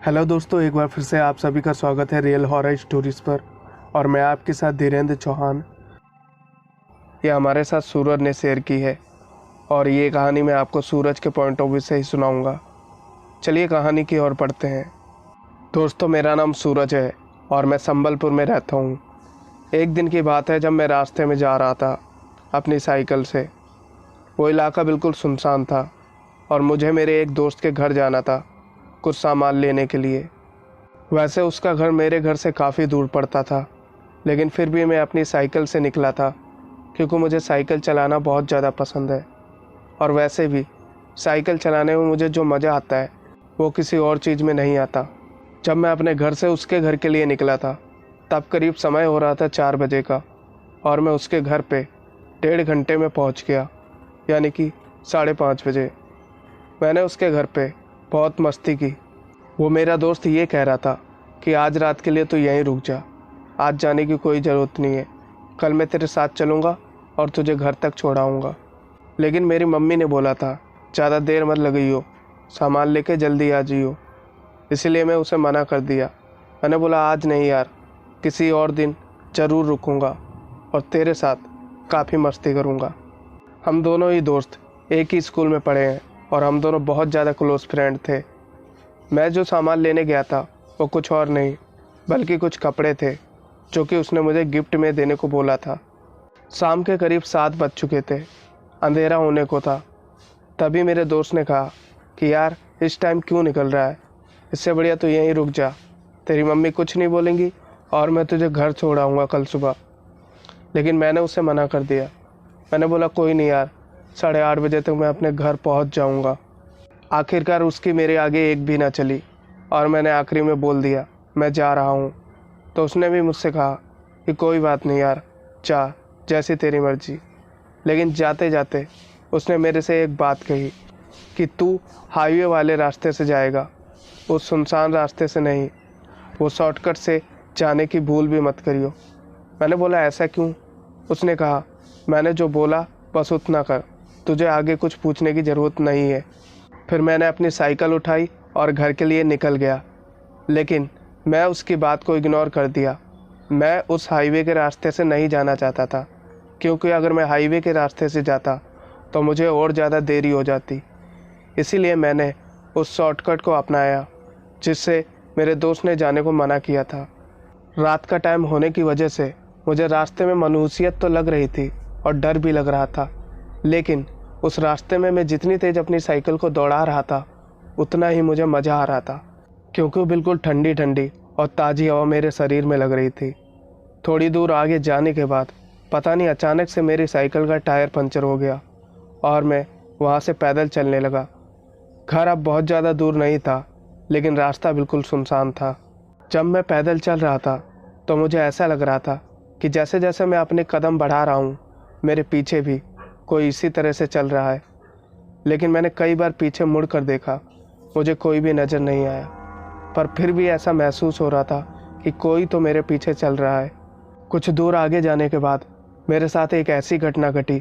Hello दोस्तों, एक बार फिर से आप सभी का स्वागत है रियल हॉरर स्टोरीज पर। और मैं आपके साथ धीरेन्द्र चौहान। ये हमारे साथ सूरज ने शेयर की है और ये कहानी मैं आपको सूरज के पॉइंट ऑफ व्यू से ही सुनाऊंगा। चलिए कहानी की ओर पढ़ते हैं। दोस्तों, मेरा नाम सूरज है और मैं संबलपुर में रहता हूँ। एक दिन की बात है जब मैं रास्ते में जा रहा था अपनी साइकिल से। वो इलाका बिल्कुल सुनसान था और मुझे मेरे एक दोस्त के घर जाना था कुछ सामान लेने के लिए। वैसे उसका घर मेरे घर से काफ़ी दूर पड़ता था, लेकिन फिर भी मैं अपनी साइकिल से निकला था क्योंकि मुझे साइकिल चलाना बहुत ज़्यादा पसंद है। और वैसे भी साइकिल चलाने में मुझे जो मज़ा आता है वो किसी और चीज़ में नहीं आता। जब मैं अपने घर से उसके घर के लिए निकला था तब करीब समय हो रहा था 4 बजे का और मैं उसके घर पे 1.5 घंटे में पहुंच गया, यानी कि 5:30 बजे। मैंने उसके घर पे बहुत मस्ती की। वो मेरा दोस्त ये कह रहा था कि आज रात के लिए तो यहीं रुक जा, आज जाने की कोई ज़रूरत नहीं है, कल मैं तेरे साथ चलूँगा और तुझे घर तक छोड़ाऊँगा। लेकिन मेरी मम्मी ने बोला था ज़्यादा देर मत लगाइयो, सामान लेके जल्दी आ जाइयो। इसीलिए मैं उसे मना कर दिया। मैंने बोला आज नहीं यार, किसी और दिन ज़रूर रुकूँगा और तेरे साथ काफ़ी मस्ती करूँगा। हम दोनों ही दोस्त एक ही स्कूल में पढ़े हैं और हम दोनों बहुत ज़्यादा क्लोज़ फ्रेंड थे। मैं जो सामान लेने गया था वो कुछ और नहीं बल्कि कुछ कपड़े थे जो कि उसने मुझे गिफ्ट में देने को बोला था। शाम के करीब 7 बज चुके थे, अंधेरा होने को था। तभी मेरे दोस्त ने कहा कि यार इस टाइम क्यों निकल रहा है, इससे बढ़िया तो यहीं रुक जा, तेरी मम्मी कुछ नहीं बोलेंगी और मैं तुझे घर छोड़ आऊँगा कल सुबह। लेकिन मैंने उसे मना कर दिया। मैंने बोला कोई नहीं यार, 8:30 बजे तक मैं अपने घर पहुँच जाऊँगा। आखिरकार उसकी मेरे आगे एक भी ना चली और मैंने आखिरी में बोल दिया मैं जा रहा हूँ। तो उसने भी मुझसे कहा कि कोई बात नहीं यार, जा, जैसी तेरी मर्जी। लेकिन जाते जाते उसने मेरे से एक बात कही कि तू हाईवे वाले रास्ते से जाएगा, उस सुनसान रास्ते से नहीं, वो शॉर्टकट से जाने की भूल भी मत करियो। मैंने बोला ऐसा क्यों? उसने कहा मैंने जो बोला बस उतना कर, तुझे आगे कुछ पूछने की ज़रूरत नहीं है। फिर मैंने अपनी साइकिल उठाई और घर के लिए निकल गया। लेकिन मैं उसकी बात को इग्नोर कर दिया। मैं उस हाईवे के रास्ते से नहीं जाना चाहता था, क्योंकि अगर मैं हाईवे के रास्ते से जाता तो मुझे और ज़्यादा देरी हो जाती। इसीलिए मैंने उस शॉर्टकट को अपनाया जिससे मेरे दोस्त ने जाने को मना किया था। रात का टाइम होने की वजह से मुझे रास्ते में मनहूसियत तो लग रही थी और डर भी लग रहा था, लेकिन उस रास्ते में मैं जितनी तेज़ अपनी साइकिल को दौड़ा रहा था उतना ही मुझे मज़ा आ रहा था, क्योंकि बिल्कुल ठंडी ठंडी और ताज़ी हवा मेरे शरीर में लग रही थी। थोड़ी दूर आगे जाने के बाद पता नहीं अचानक से मेरी साइकिल का टायर पंचर हो गया और मैं वहाँ से पैदल चलने लगा। घर अब बहुत ज़्यादा दूर नहीं था, लेकिन रास्ता बिल्कुल सुनसान था। जब मैं पैदल चल रहा था तो मुझे ऐसा लग रहा था कि जैसे जैसे मैं अपने कदम बढ़ा रहा हूँ मेरे पीछे भी कोई इसी तरह से चल रहा है। लेकिन मैंने कई बार पीछे मुड़ कर देखा, मुझे कोई भी नज़र नहीं आया, पर फिर भी ऐसा महसूस हो रहा था कि कोई तो मेरे पीछे चल रहा है। कुछ दूर आगे जाने के बाद मेरे साथ एक ऐसी घटना घटी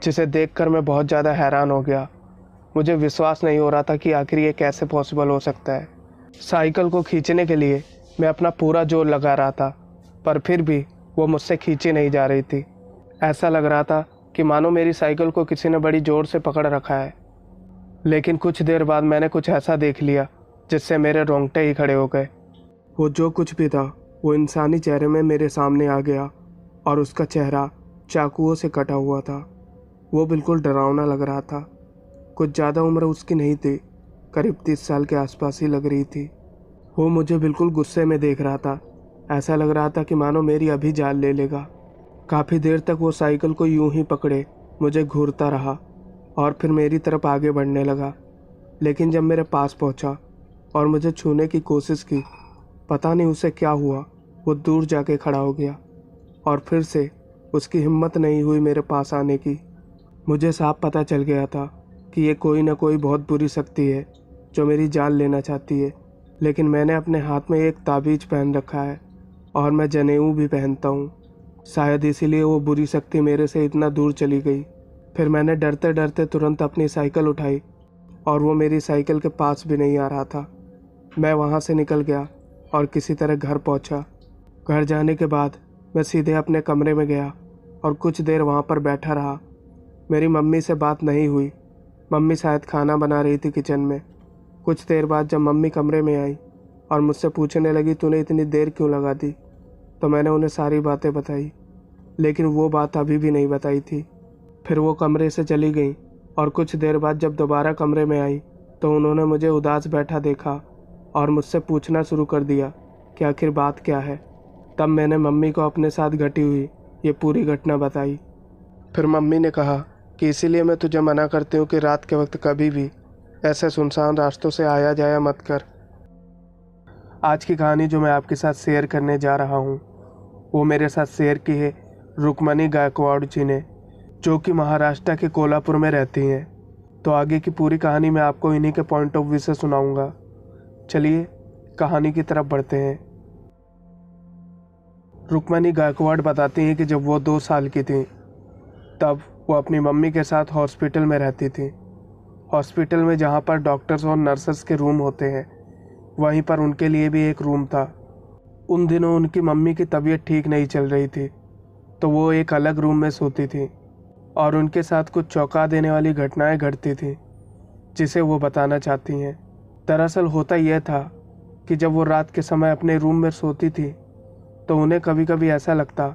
जिसे देखकर मैं बहुत ज़्यादा हैरान हो गया। मुझे विश्वास नहीं हो रहा था कि आखिर ये कैसे पॉसिबल हो सकता है। साइकिल को खींचने के लिए मैं अपना पूरा जोर लगा रहा था, पर फिर भी वो मुझसे खींची नहीं जा रही थी। ऐसा लग रहा था कि मानो मेरी साइकिल को किसी ने बड़ी ज़ोर से पकड़ रखा है। लेकिन कुछ देर बाद मैंने कुछ ऐसा देख लिया जिससे मेरे रोंगटे ही खड़े हो गए। वो जो कुछ भी था वो इंसानी चेहरे में मेरे सामने आ गया और उसका चेहरा चाकुओं से कटा हुआ था। वो बिल्कुल डरावना लग रहा था। कुछ ज़्यादा उम्र उसकी नहीं थी, करीब 30 साल के आसपास ही लग रही थी। वो मुझे बिल्कुल गुस्से में देख रहा था। ऐसा लग रहा था कि मानो मेरी अभी जान ले लेगा। काफ़ी देर तक वो साइकिल को यूं ही पकड़े मुझे घूरता रहा और फिर मेरी तरफ आगे बढ़ने लगा। लेकिन जब मेरे पास पहुंचा और मुझे छूने की कोशिश की, पता नहीं उसे क्या हुआ, वो दूर जाके खड़ा हो गया और फिर से उसकी हिम्मत नहीं हुई मेरे पास आने की। मुझे साफ पता चल गया था कि ये कोई ना कोई बहुत बुरी शक्ति है जो मेरी जान लेना चाहती है। लेकिन मैंने अपने हाथ में एक ताबीज़ पहन रखा है और मैं जनेऊ भी पहनता हूँ। शायद इसीलिए वो बुरी शक्ति मेरे से इतना दूर चली गई। फिर मैंने डरते डरते तुरंत अपनी साइकिल उठाई और वो मेरी साइकिल के पास भी नहीं आ रहा था। मैं वहाँ से निकल गया और किसी तरह घर पहुँचा। घर जाने के बाद मैं सीधे अपने कमरे में गया और कुछ देर वहाँ पर बैठा रहा। मेरी मम्मी से बात नहीं हुई। मम्मी शायद खाना बना रही थी किचन में। कुछ देर बाद जब मम्मी कमरे में आई और मुझसे पूछने लगी तूने इतनी देर क्यों लगा दी, तो मैंने उन्हें सारी बातें बताई, लेकिन वो बात अभी भी नहीं बताई थी। फिर वो कमरे से चली गई और कुछ देर बाद जब दोबारा कमरे में आई तो उन्होंने मुझे उदास बैठा देखा और मुझसे पूछना शुरू कर दिया कि आखिर बात क्या है। तब मैंने मम्मी को अपने साथ घटी हुई ये पूरी घटना बताई। फिर मम्मी ने कहा कि इसीलिए मैं तुझे मना करती हूँ कि रात के वक्त कभी भी ऐसे सुनसान रास्तों से आया जाया मत कर। आज की कहानी जो मैं आपके साथ शेयर करने जा रहा हूँ वो मेरे साथ शेयर की है रुक्मणी गायकवाड़ जी ने, जो कि महाराष्ट्र के कोल्हापुर में रहती हैं। तो आगे की पूरी कहानी मैं आपको इन्हीं के पॉइंट ऑफ व्यू से सुनाऊंगा। चलिए कहानी की तरफ बढ़ते हैं। रुक्मणी गायकवाड़ बताती हैं कि जब वो 2 साल की थी तब वो अपनी मम्मी के साथ हॉस्पिटल में रहती थी। हॉस्पिटल में जहाँ पर डॉक्टर्स और नर्सेस के रूम होते हैं वहीं पर उनके लिए भी एक रूम था। उन दिनों उनकी मम्मी की तबीयत ठीक नहीं चल रही थी तो वो एक अलग रूम में सोती थी और उनके साथ कुछ चौंका देने वाली घटनाएं घटती थी जिसे वो बताना चाहती हैं। दरअसल होता यह था कि जब वो रात के समय अपने रूम में सोती थी तो उन्हें कभी कभी ऐसा लगता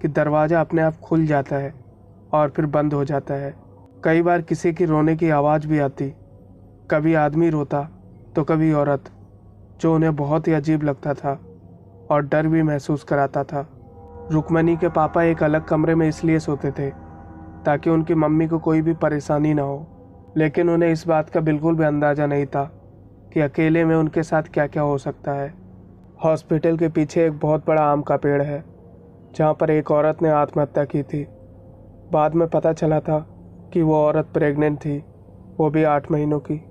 कि दरवाज़ा अपने आप खुल जाता है और फिर बंद हो जाता है। कई बार किसी की रोने की आवाज़ भी आती, कभी आदमी रोता तो कभी औरत, जो उन्हें बहुत ही अजीब लगता था और डर भी महसूस कराता था। रुक्मणी के पापा एक अलग कमरे में इसलिए सोते थे ताकि उनकी मम्मी को कोई भी परेशानी ना हो, लेकिन उन्हें इस बात का बिल्कुल भी अंदाज़ा नहीं था कि अकेले में उनके साथ क्या क्या हो सकता है। हॉस्पिटल के पीछे एक बहुत बड़ा आम का पेड़ है जहाँ पर एक औरत ने आत्महत्या की थी। बाद में पता चला था कि वो औरत प्रेग्नेंट थी, वो भी 8 महीनों की।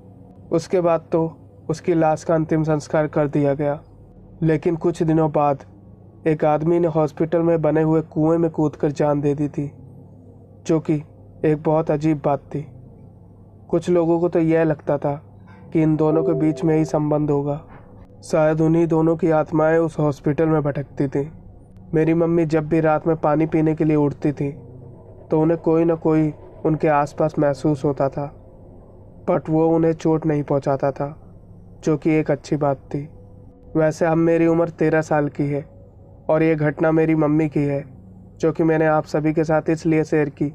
उसके बाद तो उसकी लाश का अंतिम संस्कार कर दिया गया, लेकिन कुछ दिनों बाद एक आदमी ने हॉस्पिटल में बने हुए कुएं में कूदकर जान दे दी थी, जो कि एक बहुत अजीब बात थी। कुछ लोगों को तो यह लगता था कि इन दोनों के बीच में ही संबंध होगा। शायद उन्हीं दोनों की आत्माएं उस हॉस्पिटल में भटकती थीं। मेरी मम्मी जब भी रात में पानी पीने के लिए उठती थी तो उन्हें कोई न कोई उनके आसपास महसूस होता था, बट वो उन्हें चोट नहीं पहुंचाता था, जो कि एक अच्छी बात थी। वैसे अब मेरी उम्र 13 साल की है और ये घटना मेरी मम्मी की है, जो कि मैंने आप सभी के साथ इसलिए शेयर की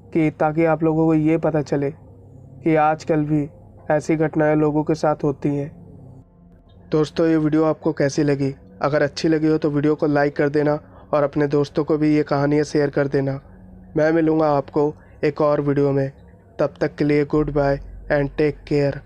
कि ताकि आप लोगों को ये पता चले कि आजकल भी ऐसी घटनाएं लोगों के साथ होती हैं। दोस्तों, ये वीडियो आपको कैसी लगी? अगर अच्छी लगी हो तो वीडियो को लाइक कर देना और अपने दोस्तों को भी ये कहानियाँ शेयर कर देना। मैं मिलूँगा आपको एक और वीडियो में। तब तक के लिए goodbye and take care.